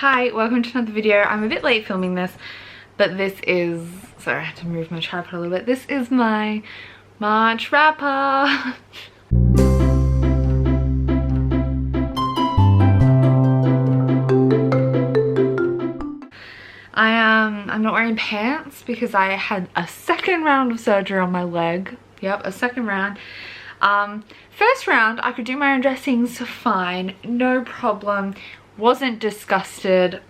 Hi, welcome to another video. I'm a bit late filming this, but this is, sorry, I had to move my tripod a little bit. This is my March wrap-up. I'm not wearing pants because I had a second round of surgery on my leg. Yep, a second round. First round, I could do my own dressings fine, no problem. Wasn't disgusted.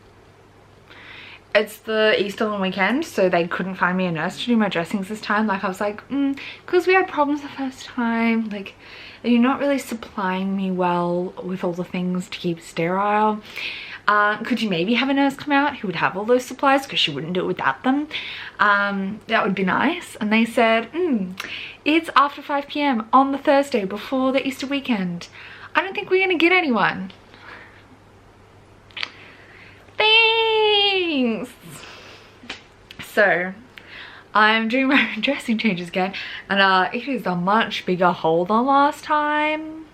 It's the Easter long weekend, so they couldn't find me a nurse to do my dressings this time. Like, I was like, because we had problems the first time, like, you're not really supplying me well with all the things to keep sterile. Could you maybe have a nurse come out who would have all those supplies, because she wouldn't do it without them? That would be nice. And they said, it's after 5 p.m. on the Thursday before the Easter weekend. I don't think we're gonna get anyone. Thanks. So I'm doing my dressing changes again, and it is a much bigger hole than last time.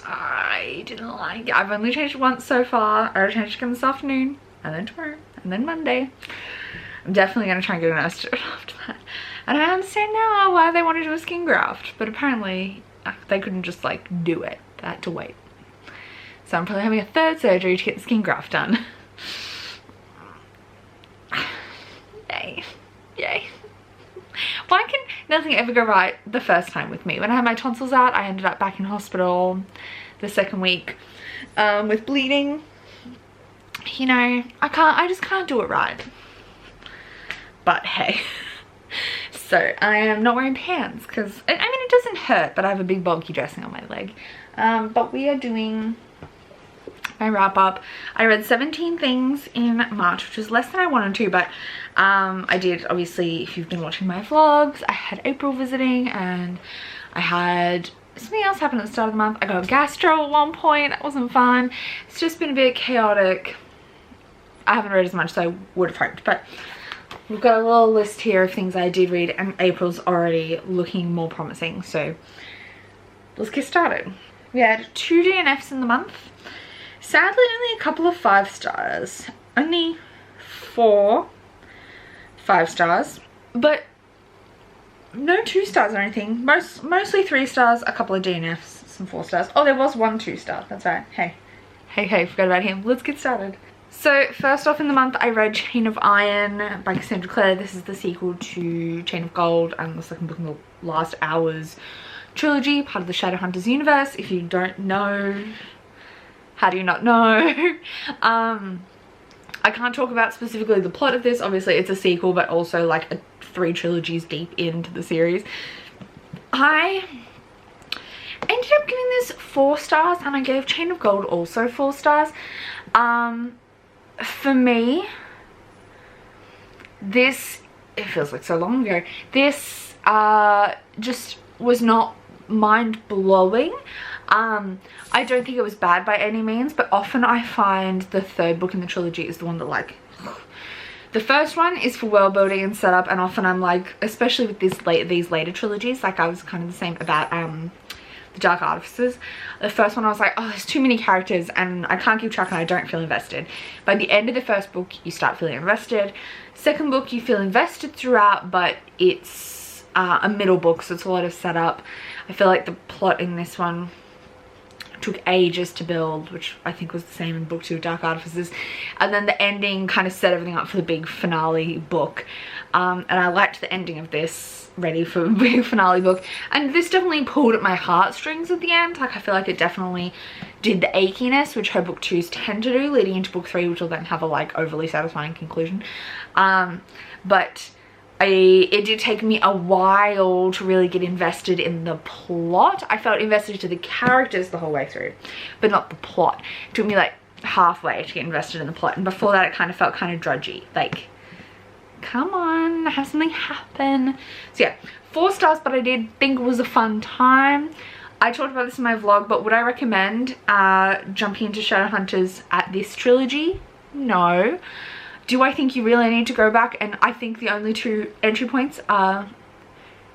I didn't like it. I've only changed it once so far. I already changed it again this afternoon, and then tomorrow, and then Monday. I'm definitely going to try and get a nurse to do it after that. And I understand now why they wanted to do a skin graft, but apparently they couldn't just like do it. They had to wait. So I'm probably having a third surgery to get the skin graft done. Yay. Yay. Why can nothing ever go right the first time with me? When I had my tonsils out, I ended up back in hospital the second week with bleeding. You know, I just can't do it right. But hey. So I am not wearing pants because, I mean, it doesn't hurt, but I have a big bulky dressing on my leg. But we are doing my wrap up. I read 17 things in March, which is less than I wanted to, but I did, obviously, if you've been watching my vlogs, I had April visiting, and I had something else happen at the start of the month. I got gastro at one point. That wasn't fun. It's just been a bit chaotic. I haven't read as much as I would have hoped, but we've got a little list here of things I did read, and April's already looking more promising, so let's get started. We had 2 DNFs in the month. Sadly, only a couple of 5 stars. Only 4 5 stars, but no 2 stars or anything. Mostly 3 stars, a couple of DNFs, some 4 stars. Oh, there was 1 2 star. That's right. Hey, forgot about him. Let's get started. So first off in the month, I read Chain of Iron by Cassandra Clare. This is the sequel to Chain of Gold and the second book in the Last Hours trilogy, part of the Shadowhunters universe. If you don't know, how do you not know? I can't talk about specifically the plot of this. Obviously it's a sequel, but also like 3 trilogies deep into the series. I ended up giving this 4 stars, and I gave Chain of Gold also 4 stars. For me, this, it feels like so long ago, this just was not mind-blowing. I don't think it was bad by any means, but often I find the 3rd book in the trilogy is the one that, like, the first one is for world building and setup, and often I'm like, especially with these later trilogies, like I was kind of the same about the Dark Artificers. The first one I was like, oh, there's too many characters and I can't keep track and I don't feel invested. By the end of the first book, you start feeling invested. Second book, you feel invested throughout, but it's a middle book, so it's a lot of setup. I feel like the plot in this one took ages to build, which I think was the same in book 2 of Dark Artificers, and then the ending kind of set everything up for the big finale book. And I liked the ending of this, ready for a big finale book, and this definitely pulled at my heartstrings at the end. Like, I feel like it definitely did the achiness, which her book 2s tend to do, leading into book 3, which will then have a like overly satisfying conclusion. But it did take me a while to really get invested in the plot. I felt invested to the characters the whole way through, but not the plot. It took me like halfway to get invested in the plot, and before that it kind of felt kind of drudgy. Like, come on, have something happen. So yeah, 4 stars, but I did think it was a fun time. I talked about this in my vlog, but would I recommend jumping into Shadowhunters at this trilogy? No. Do I think you really need to go back? And I think the only 2 entry points are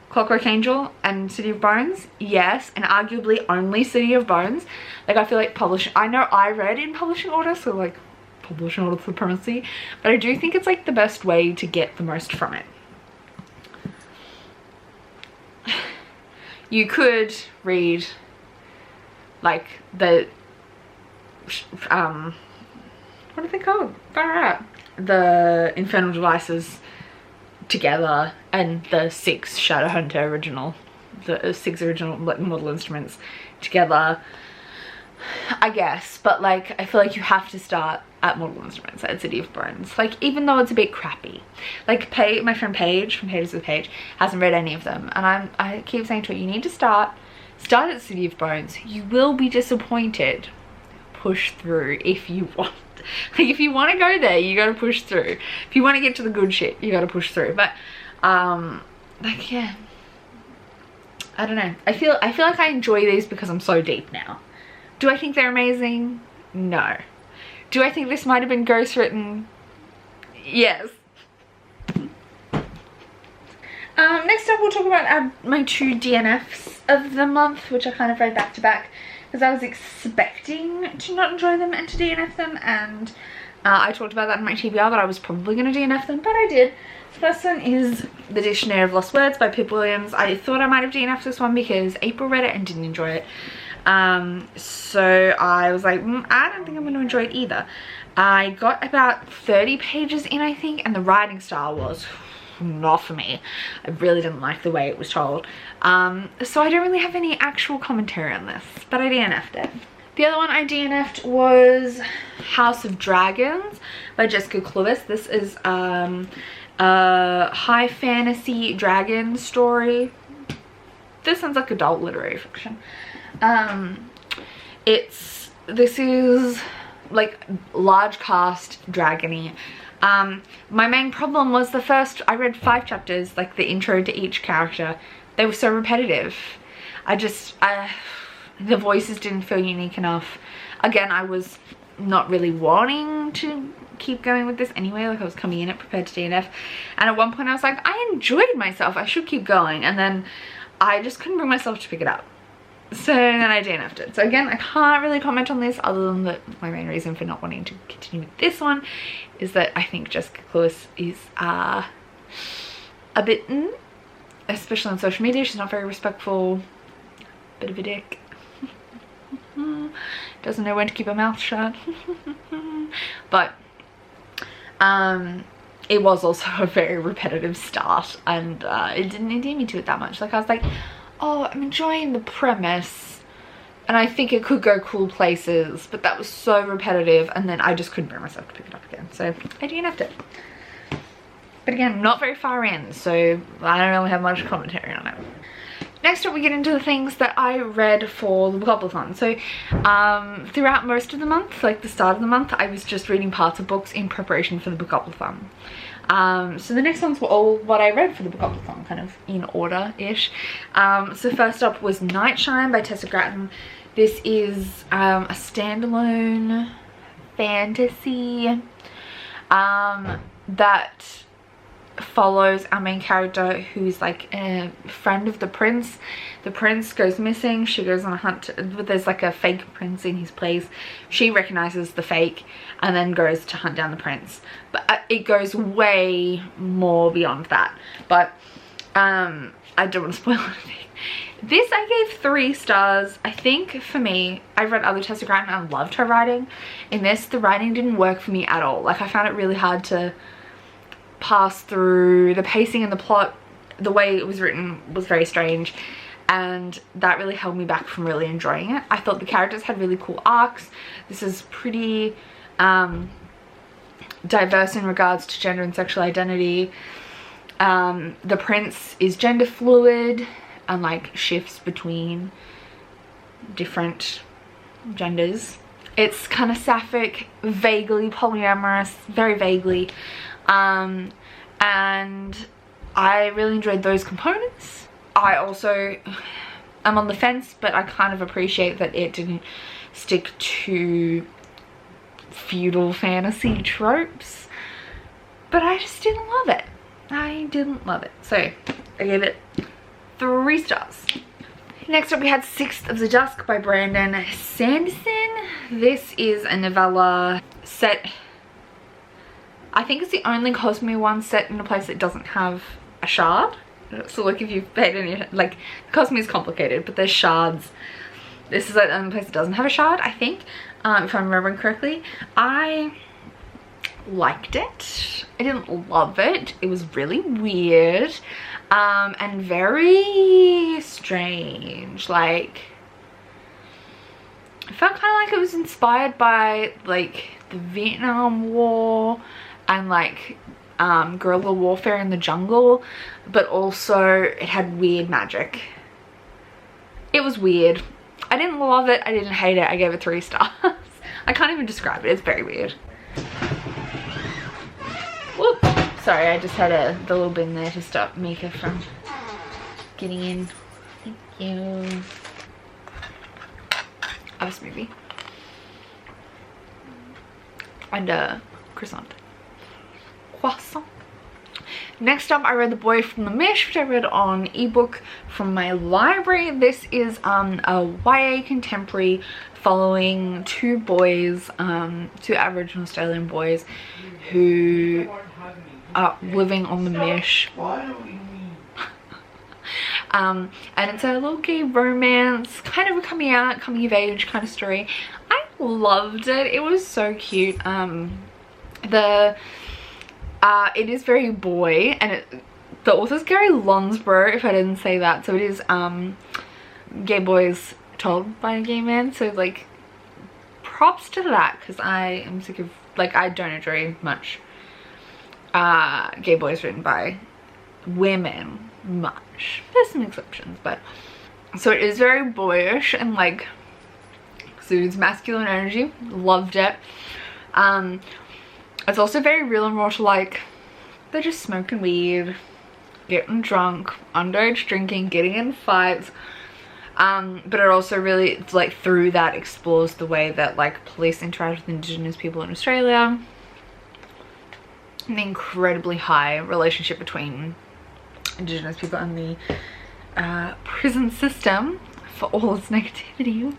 Clockwork Angel and City of Bones, yes, and arguably only City of Bones. Like, I feel like publishing, I know I read in publishing order, so like publishing order supremacy, but I do think it's like the best way to get the most from it. You could read like the what are they called? The Infernal Devices together, and the 6 Shadowhunter original, the 6 original like model instruments together, I guess. But like, I feel like you have to start at model instruments at City of Bones, like, even though it's a bit crappy. Like, my friend Paige from Pages with Paige hasn't read any of them, and I keep saying to her, you need to start at City of Bones. You will be disappointed. Push through if you want. Like, if you want to go there, you gotta push through. If you want to get to the good shit, you gotta push through. But like, yeah, I don't know, I feel like I enjoy these because I'm so deep now. Do I think they're amazing? No. Do I think this might have been ghostwritten? Yes. Next up, we'll talk about my 2 DNFs of the month, which I kind of read back to back because I was expecting to not enjoy them and to DNF them, and I talked about that in my TBR, that I was probably going to DNF them, but I did. The first one is The Dictionary of Lost Words by Pip Williams. I thought I might have DNF'd this one because April read it and didn't enjoy it. So I was like, I don't think I'm going to enjoy it either. I got about 30 pages in, I think, and the writing style was not for me. I really didn't like the way it was told. So I don't really have any actual commentary on this, but I DNF'd it. The other one I DNF'd was House of Dragons by Jessica Cluess. This is a high fantasy dragon story. This sounds like adult literary fiction. This is like large cast dragony. My main problem was I read 5 chapters, like the intro to each character. They were so repetitive. The voices didn't feel unique enough. Again, I was not really wanting to keep going with this anyway. Like, I was coming in it prepared to DNF, and at one point I was like, I enjoyed myself, I should keep going, and then I just couldn't bring myself to pick it up. So then I DNF'd it. So again, I can't really comment on this other than that my main reason for not wanting to continue with this one is that I think Jessica Cluess is a bit, especially on social media, she's not very respectful, bit of a dick. Doesn't know when to keep her mouth shut. But it was also a very repetitive start, and it didn't endear me to it that much. Like, I was like, oh, I'm enjoying the premise and I think it could go cool places, but that was so repetitive, and then I just couldn't bring myself to pick it up again, so I DNF'd it. But again, not very far in, so I don't really have much commentary on it. Next up, we get into the things that I read for the Book-Up-a-thon. So throughout most of the month, like the start of the month, I was just reading parts of books in preparation for the Book-Up-a-thon. So the next ones were all what I read for the Book-Up-a-thon, kind of in order-ish. So first up was Nightshine by Tessa Gratton. This is a standalone fantasy that follows our main character, who's like a friend of the prince. The prince goes missing. She goes on a hunt. There's like a fake prince in his place. She recognizes the fake and then goes to hunt down the prince. But it goes way more beyond that. But I don't want to spoil anything. This I gave 3 stars. I think for me, I've read other Tessa Gratton and I loved her writing. In this, the writing didn't work for me at all. Like, I found it really hard to pass through. The pacing and the plot, the way it was written, was very strange, and that really held me back from really enjoying it. I thought the characters had really cool arcs. This is pretty diverse in regards to gender and sexual identity. The prince is gender fluid and like shifts between different genders. It's kind of sapphic, vaguely polyamorous, very vaguely. And I really enjoyed those components. I also am on the fence, but I kind of appreciate that it didn't stick to feudal fantasy tropes, but I just didn't love it. I didn't love it. So I gave it 3 stars. Next up we had Sixth of the Dusk by Brandon Sanderson. This is a novella set, I think it's the only Cosme one set in a place that doesn't have a shard. So like if you've paid any, like Cosme is complicated, but there's shards. This is like the only place that doesn't have a shard, I think, if I'm remembering correctly. I liked it. I didn't love it. It was really weird and very strange. Like, I felt kind of like it was inspired by like the Vietnam War and like guerrilla warfare in the jungle, but also it had weird magic. It was weird. I didn't love it, I didn't hate it. I gave it 3 stars. I can't even describe it, it's very weird. Whoop. Sorry, I just had the little bin there to stop Mika from getting in. Thank you. I have a smoothie. And a croissant. Next up I read The Boy from the Mish, which I read on ebook from my library. This is a YA contemporary following 2 boys, 2 Aboriginal Australian boys who are living on the Mish. And it's a little gay romance, kind of a coming of age kind of story. I loved it. It was so cute. It is very boy, and the author's Gary Lonsborough, if I didn't say that. So it is gay boys told by a gay man. So like, props to that, because I am sick of, like, I don't enjoy much gay boys written by women much. There's some exceptions, but so it is very boyish and like exudes masculine energy. Loved it. It's also very real and raw to, like, they're just smoking weed, getting drunk, underage drinking, getting in fights. But it also really, it's like, through that explores the way that like police interact with Indigenous people in Australia. And the incredibly high relationship between Indigenous people and the prison system for all its negativity.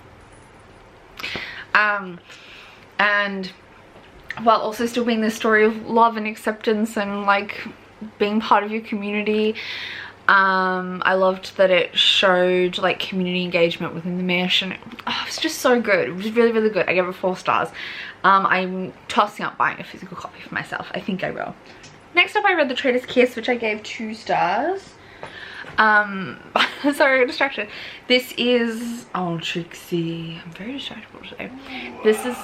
And while also still being this story of love and acceptance and like being part of your community. I loved that it showed like community engagement within the Mish, and it was just so good. It was really, really good. I gave it 4 stars. I'm tossing up buying a physical copy for myself. I think I will. Next up I read The Traitorous Kiss, which I gave 2 stars. Sorry, distraction. This is, oh Trixie, I'm very distractible today. This is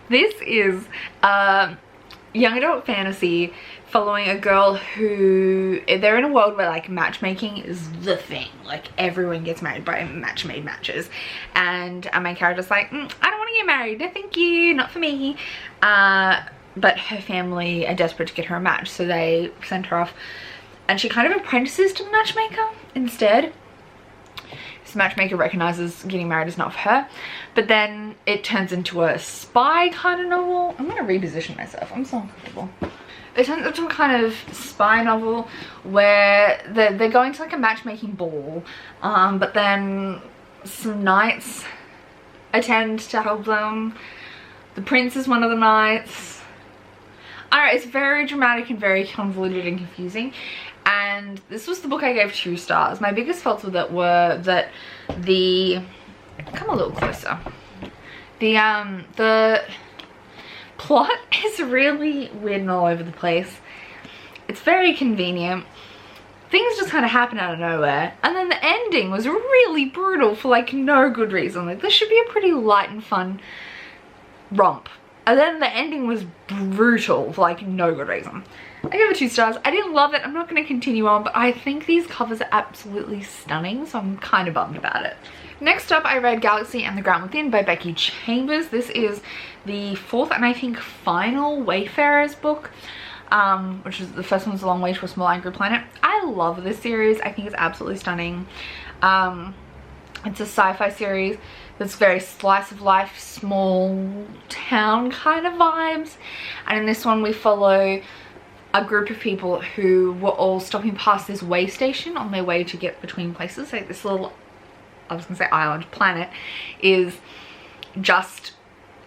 this is young adult fantasy following a girl who, they're in a world where like matchmaking is the thing. Like everyone gets married by match-made matches, and our main character's like, I don't want to get married, no thank you, not for me. But her family are desperate to get her a match, so they send her off, and she kind of apprentices to the matchmaker instead. This matchmaker recognizes getting married is not for her, but then it turns into a spy kind of novel. I'm gonna reposition myself, I'm so uncomfortable. It turns into a kind of spy novel where they're going to like a matchmaking ball, but then some knights attend to help them. The prince is one of the knights. Alright, it's very dramatic and very convoluted and confusing. And this was the book I gave 2 stars. My biggest faults with it were that the, come a little closer. The plot is really weird and all over the place. It's very convenient. Things just kind of happen out of nowhere. And then the ending was really brutal for like no good reason. Like this should be a pretty light and fun romp. And then the ending was brutal for like no good reason. I gave it 2 stars. I didn't love it. I'm not going to continue on, but I think these covers are absolutely stunning, so I'm kind of bummed about it. Next up, I read Galaxy and the Ground Within by Becky Chambers. This is the 4th and I think final Wayfarers book, which is the first one's A Long Way to a Small Angry Planet. I love this series. I think it's absolutely stunning. It's a sci-fi series that's very slice of life, small town kind of vibes. And in this one we follow a group of people who were all stopping past this way station on their way to get between places. Like this little, I was gonna say island, planet is just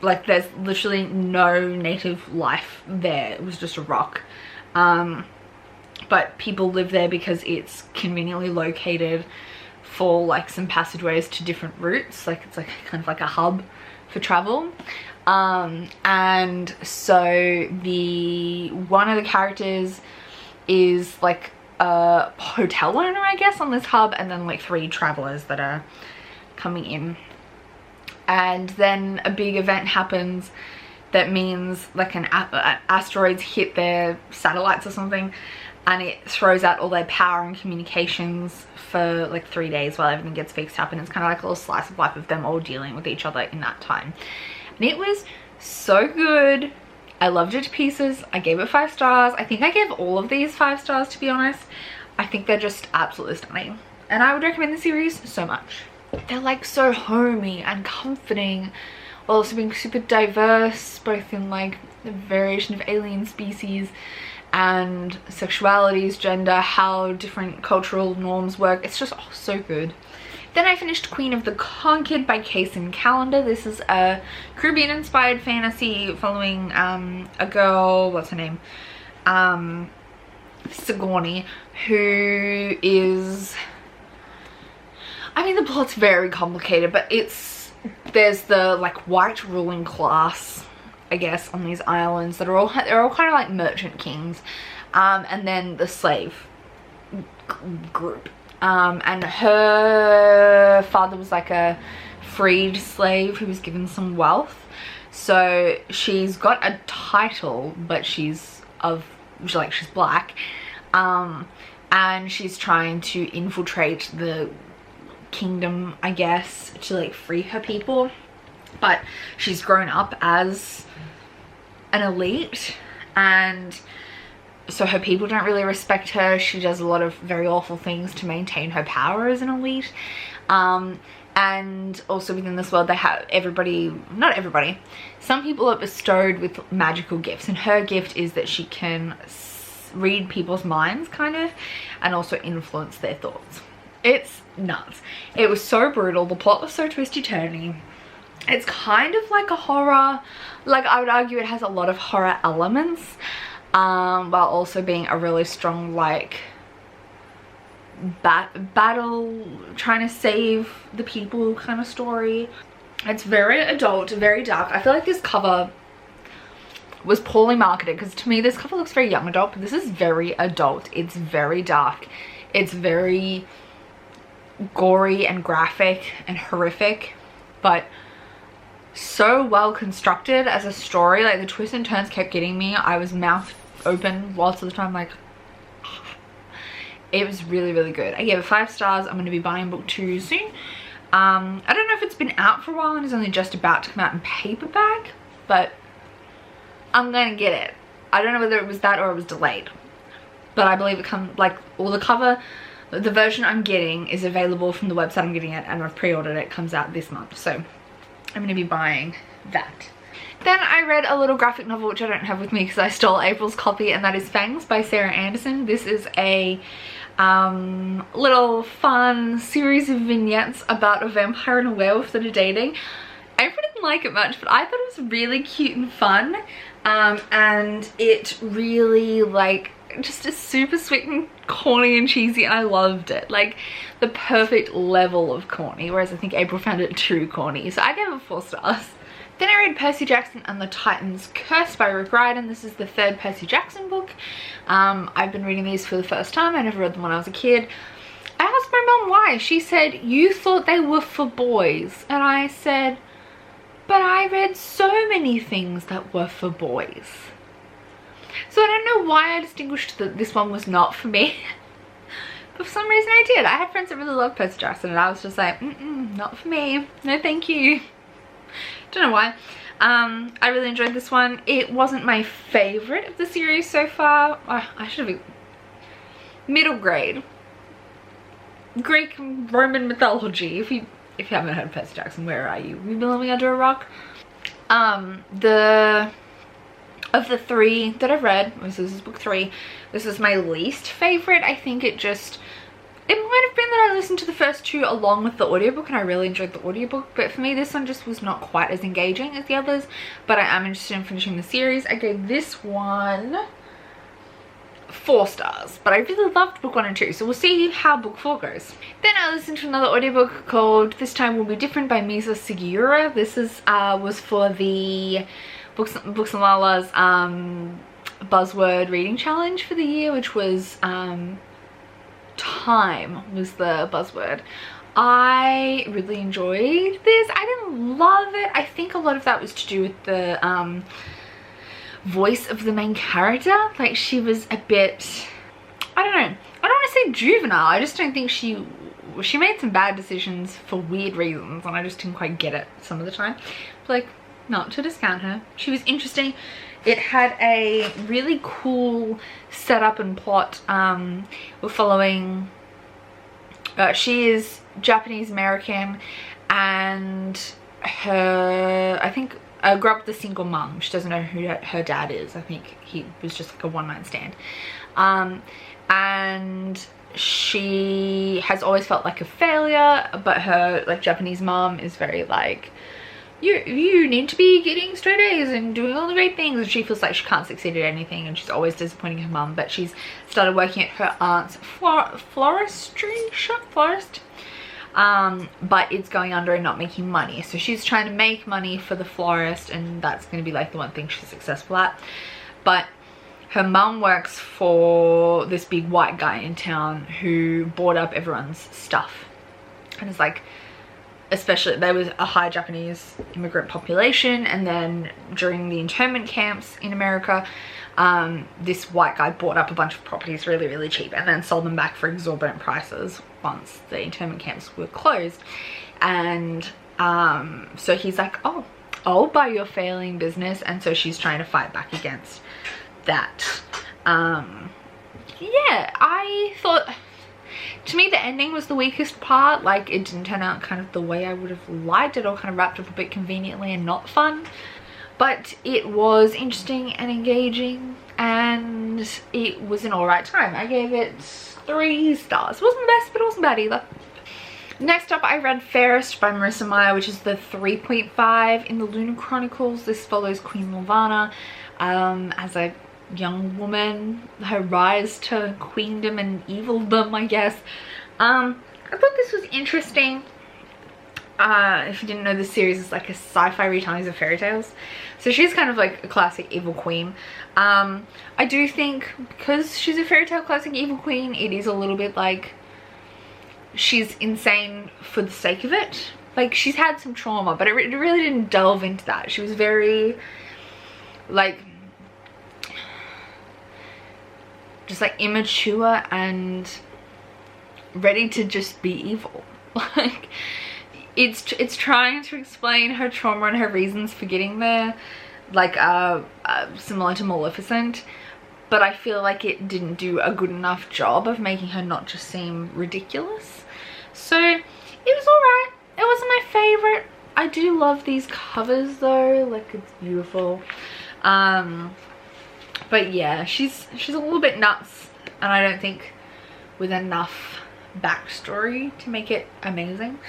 like, there's literally no native life there. It was just a rock. But people live there because it's conveniently located for like some passageways to different routes. Like it's like kind of like a hub for travel. And so one of the characters is like a hotel owner, I guess, on this hub, and then like 3 travelers that are coming in. And then a big event happens that means like asteroids hit their satellites or something, and it throws out all their power and communications for like 3 days while everything gets fixed up. And it's kind of like a little slice of life of them all dealing with each other in that time. And it was so good. I loved it to pieces. I gave it 5 stars. I think I gave all of these 5 stars, to be honest. I think they're just absolutely stunning, and I would recommend the series so much. They're like so homey and comforting, while also being super diverse, both in like the variation of alien species and sexualities, gender, how different cultural norms work. It's just so good. Then I finished Queen of the Conquered by Kaysen Calendar. This is a Caribbean inspired fantasy following a girl, what's her name, Sigourney, who is, I mean, the plot's very complicated, but there's the like white ruling class, I guess, on these islands that are they're all kind of like merchant kings, and then the slave group. And her father was like a freed slave who was given some wealth. So she's got a title, but she's black. And she's trying to infiltrate the kingdom, I guess, to like free her people. But she's grown up as an elite, and so her people don't really respect her. She does a lot of very awful things to maintain her power as an elite. And also within this world they have not everybody, some people are bestowed with magical gifts, and her gift is that she can read people's minds kind of, and also influence their thoughts. It's nuts. It was so brutal. The plot was so twisty-turny. It's kind of like a horror, like I would argue it has a lot of horror elements, while also being a really strong like battle trying to save the people kind of story. It's very adult, very dark. I feel like this cover was poorly marketed, because to me this cover looks very young adult, but this is very adult. It's very dark. It's very gory and graphic and horrific, but so well constructed as a story. Like the twists and turns kept getting me. I was mouth open lots of the time, like it was really, really good. I gave it 5 stars. I'm going to be buying book 2 soon. I don't know if it's been out for a while and is only just about to come out in paperback, but I'm going to get it. I don't know whether it was that or it was delayed, but I believe it comes, like, all the cover, the version I'm getting is available from the website I'm getting it, and I've pre-ordered it. It comes out this month, so I'm going to be buying that. Then I read a little graphic novel which I don't have with me because I stole April's copy, and that is Fangs by Sarah Anderson. This is a little fun series of vignettes about a vampire and a werewolf that are dating. April didn't like it much, but I thought it was really cute and fun, and it really, like, just is super sweet and corny and cheesy, and I loved it. Like, the perfect level of corny, whereas I think April found it too corny, so I gave it 4 stars. Then I read Percy Jackson and the Titan's Curse by Rick Riordan. This is the 3rd Percy Jackson book. I've been reading these for the first time. I never read them when I was a kid. I asked my mum why. She said, "You thought they were for boys." And I said, "But I read so many things that were for boys." So I don't know why I distinguished that this one was not for me. But for some reason I did. I had friends that really loved Percy Jackson, and I was just like, not for me. No thank you. Don't know why. I really enjoyed this one. It wasn't my favorite of the series so far. I should have middle grade. Greek Roman mythology. If you haven't heard of Percy Jackson, where are you? Have you been living under a rock? The Of the 3 that I've read, this is book 3, this is my least favorite. I think it might have been that I listened to the first 2 along with the audiobook and I really enjoyed the audiobook, but for me this one just was not quite as engaging as the others, but I am interested in finishing the series. I gave this one 4 stars, but I really loved book 1 and 2, so we'll see how book 4 goes. Then I listened to another audiobook called This Time Will Be Different by Misa Sugiura. This is was for the Books and Lala's buzzword reading challenge for the year, which was time was the buzzword. I really enjoyed this. I didn't love it. I think a lot of that was to do with the voice of the main character. Like, she was a bit, I don't know, I don't want to say juvenile. I just don't think she made some bad decisions for weird reasons and I just didn't quite get it some of the time. But, like, not to discount her, she was interesting. It had a really cool setup and plot. We're following, she is Japanese American and her, I think, grew up with a single mum. She doesn't know who her dad is. I think he was just like a one-night stand. And she has always felt like a failure, but her like Japanese mom is very like, you need to be getting straight A's and doing all the great things, and she feels like she can't succeed at anything and she's always disappointing her mum. But she's started working at her aunt's floristry shop, but it's going under and not making money, so she's trying to make money for the florist and that's going to be like the one thing she's successful at. But her mum works for this big white guy in town who bought up everyone's stuff, and it's like, especially there was a high Japanese immigrant population, and then during the internment camps in America, this white guy bought up a bunch of properties really cheap and then sold them back for exorbitant prices once the internment camps were closed. And so he's like, oh, I'll buy your failing business, and so she's trying to fight back against that. Yeah, I thought, to me the ending was the weakest part. Like, it didn't turn out kind of the way I would have liked. It all kind of wrapped up a bit conveniently and not fun, but it was interesting and engaging and it was an alright time. I gave it 3 stars. It wasn't the best, but it wasn't bad either. Next up, I read Fairest by Marissa Meyer, which is the 3.5 in the Lunar Chronicles. This follows Queen Lorvana as a young woman, her rise to queendom and evilldom, I guess. I thought this was interesting. If you didn't know, this series is like a sci-fi retellings of fairy tales, so she's kind of like a classic evil queen. I do think because she's a fairy tale classic evil queen, it is a little bit like she's insane for the sake of it. Like, she's had some trauma, but it really didn't delve into that. She was very like just like immature and ready to just be evil. Like, it's trying to explain her trauma and her reasons for getting there, like similar to Maleficent, but I feel like it didn't do a good enough job of making her not just seem ridiculous. So it was alright. It wasn't my favorite. I do love these covers though, like, it's beautiful. But yeah, she's a little bit nuts, and I don't think with enough backstory to make it amazing.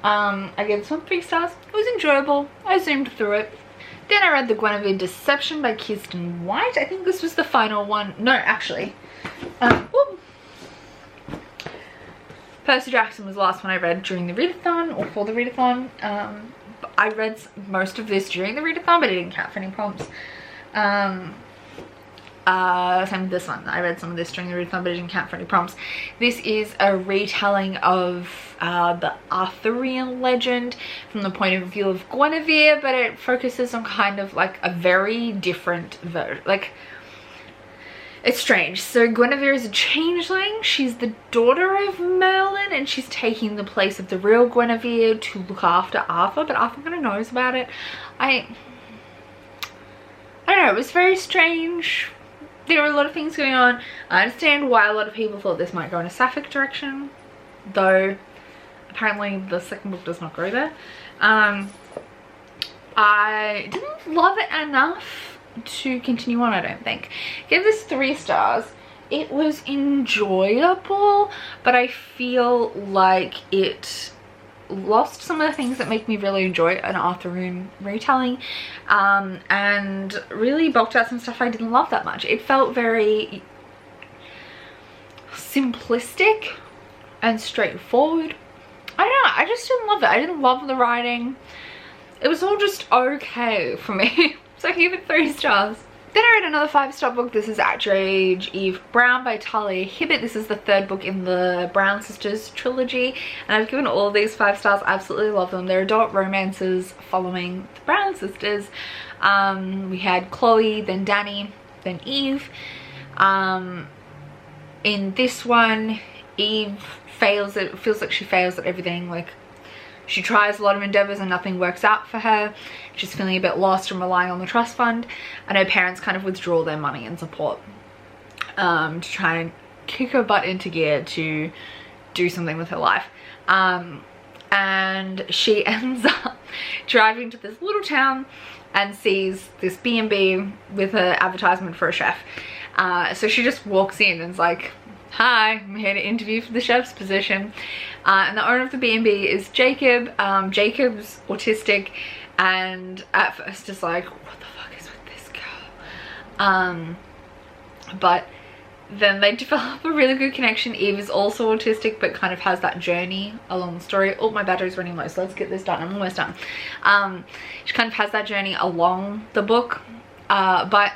I gave this one 3 stars. It was enjoyable. I zoomed through it. Then I read The Gwenevere Deception by Kirsten White. I think this was the final one. No, actually. Percy Jackson was the last one I read during the readathon, or for the readathon. I read most of this during the readathon, but I didn't count for any prompts. Same with this one. I read some of this during the readathon, but I didn't count for any prompts. This is a retelling of the Arthurian legend from the point of view of Guinevere, but it focuses on kind of like a very different version. Like, it's strange. So Guinevere is a changeling. She's the daughter of Merlin, and she's taking the place of the real Guinevere to look after Arthur, but Arthur kind of knows about it. I don't know, it was very strange. There were a lot of things going on. I understand why a lot of people thought this might go in a sapphic direction, though apparently the second book does not go there. I didn't love it enough to continue on, I don't think. Give this 3 stars. It was enjoyable, but I feel like it lost some of the things that make me really enjoy an Arthurian retelling, and really bulked out some stuff I didn't love that much. It felt very simplistic and straightforward. I don't know, I just didn't love it. I didn't love the writing. It was all just okay for me. So I give it 3 stars. Then I read another 5-star book. This is Outrage, Eve Brown by Talia Hibbert. This is the 3rd book in the Brown Sisters trilogy, and I've given all these 5 stars. I absolutely love them. They're adult romances following the Brown sisters. We had Chloe, then Danny, then Eve. In this one, Eve fails. It feels like she fails at everything. Like, she tries a lot of endeavors and nothing works out for her. She's feeling a bit lost and relying on the trust fund, and her parents kind of withdraw their money and support to try and kick her butt into gear to do something with her life. And she ends up driving to this little town and sees this B&B with an advertisement for a chef. So she just walks in and is like, hi, I'm here to interview for the chef's position. And the owner of the B&B is Jacob. Jacob's autistic, and at first it's like, what the fuck is with this girl? But then they develop a really good connection. Eve is also autistic, but kind of has that journey along the story. Oh, my battery's running low, so let's get this done. I'm almost done. She kind of has that journey along the book, but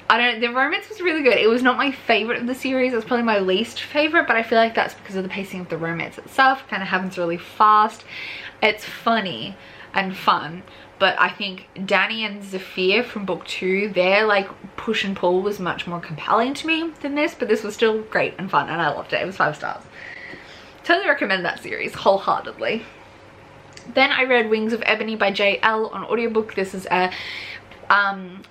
I don't know, the romance was really good. It was not my favorite of the series. It was probably my least favorite, but I feel like that's because of the pacing of the romance itself. It kind of happens really fast. It's funny and fun, but I think Danny and Zafir from book 2, their like push and pull was much more compelling to me than this, but this was still great and fun, and I loved it. It was 5 stars. Totally recommend that series wholeheartedly. Then I read Wings of Ebony by JL on audiobook. This is a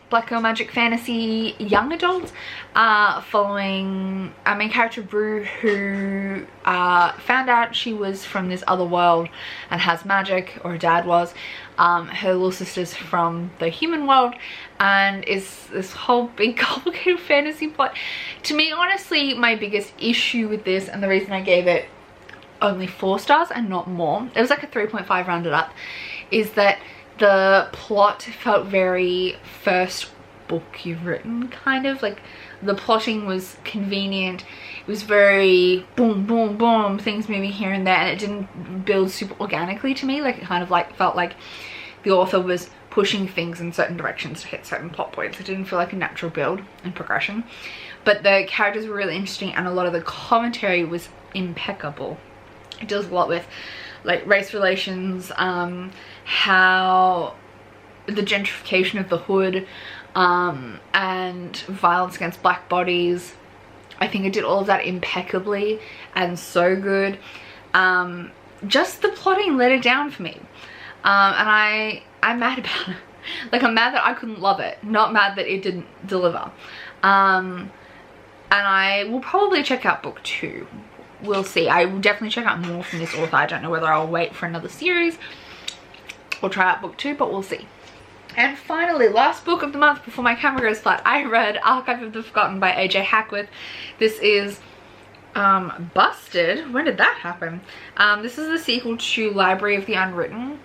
Black Girl Magic Fantasy young adult, following our main character Rue, who found out she was from this other world and has magic, or her dad was. Her little sister's from the human world, and is this whole big complicated fantasy plot. To me, honestly, my biggest issue with this, and the reason I gave it only 4 stars and not more, it was like a 3.5 rounded up, is that the plot felt very first book you've written, kind of. Like, the plotting was convenient. It was very boom, boom, boom, things moving here and there, and it didn't build super organically to me. Like, it kind of like felt like the author was pushing things in certain directions to hit certain plot points. It didn't feel like a natural build and progression. But the characters were really interesting, and a lot of the commentary was impeccable. It deals a lot with like race relations, how the gentrification of the hood, and violence against black bodies. I think it did all of that impeccably and so good. Just the plotting let it down for me, and I'm mad about it. Like, I'm mad that I couldn't love it, not mad that it didn't deliver. And I will probably check out book 2. We'll see. I will definitely check out more from this author. I don't know whether I'll wait for another series or try out book 2, but we'll see. And finally, last book of the month before my camera goes flat, I read Archive of the Forgotten by AJ Hackworth. This is Busted. When did that happen? This is the sequel to Library of the Unwritten,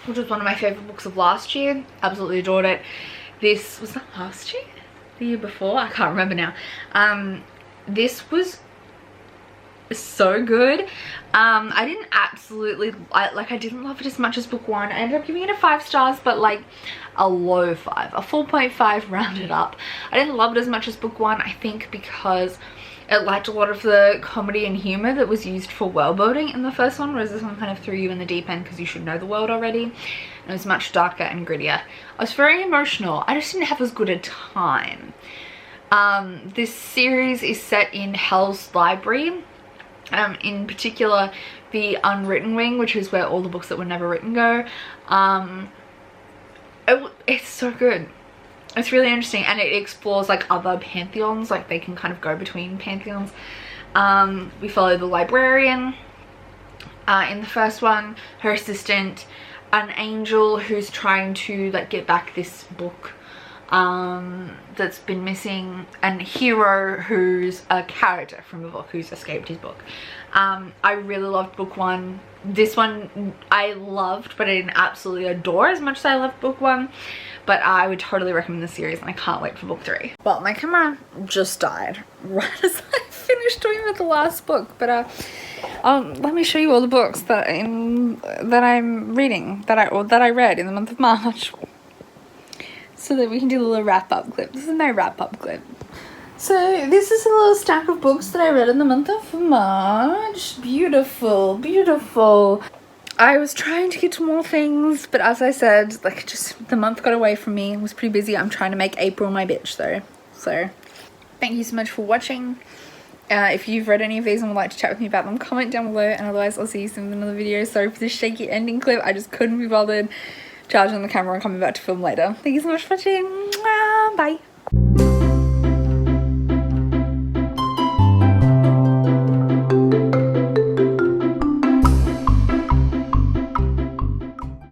which was one of my favorite books of last year. Absolutely adored it. This was that last year? The year before? I can't remember now. This was so good. I didn't absolutely I didn't love it as much as book 1. I ended up giving it a 5 stars, but like a low 5, a 4.5 rounded up. I didn't love it as much as book 1, I think, because it lacked a lot of the comedy and humor that was used for world building in the first one, whereas this one kind of threw you in the deep end because you should know the world already. And it was much darker and grittier. I was very emotional. I just didn't have as good a time. This series is set in Hell's Library. In particular the Unwritten Wing, which is where all the books that were never written go. It's so good. It's really interesting, and it explores like other pantheons. Like, they can kind of go between pantheons. We follow the librarian in the first one, her assistant, an angel who's trying to like get back this book that's been missing, and hero who's a character from the book who's escaped his book. I really loved book 1. This one I loved, but I didn't absolutely adore as much as I loved book 1. But I would totally recommend the series, and I can't wait for book 3. Well, my camera just died right as I finished talking about the last book. But let me show you all the books that I'm reading, that I read in the month of March, so that we can do a little wrap-up clip. This is my wrap-up clip. So this is a little stack of books that I read in the month of March. Beautiful, beautiful. I was trying to get to more things, but as I said, like, just the month got away from me. It was pretty busy. I'm trying to make April my bitch though. So thank you so much for watching. If you've read any of these and would like to chat with me about them, comment down below, and otherwise I'll see you soon in another video. Sorry for this shaky ending clip. I just couldn't be bothered charging the camera and coming back to film later. Thank you so much for watching. Bye.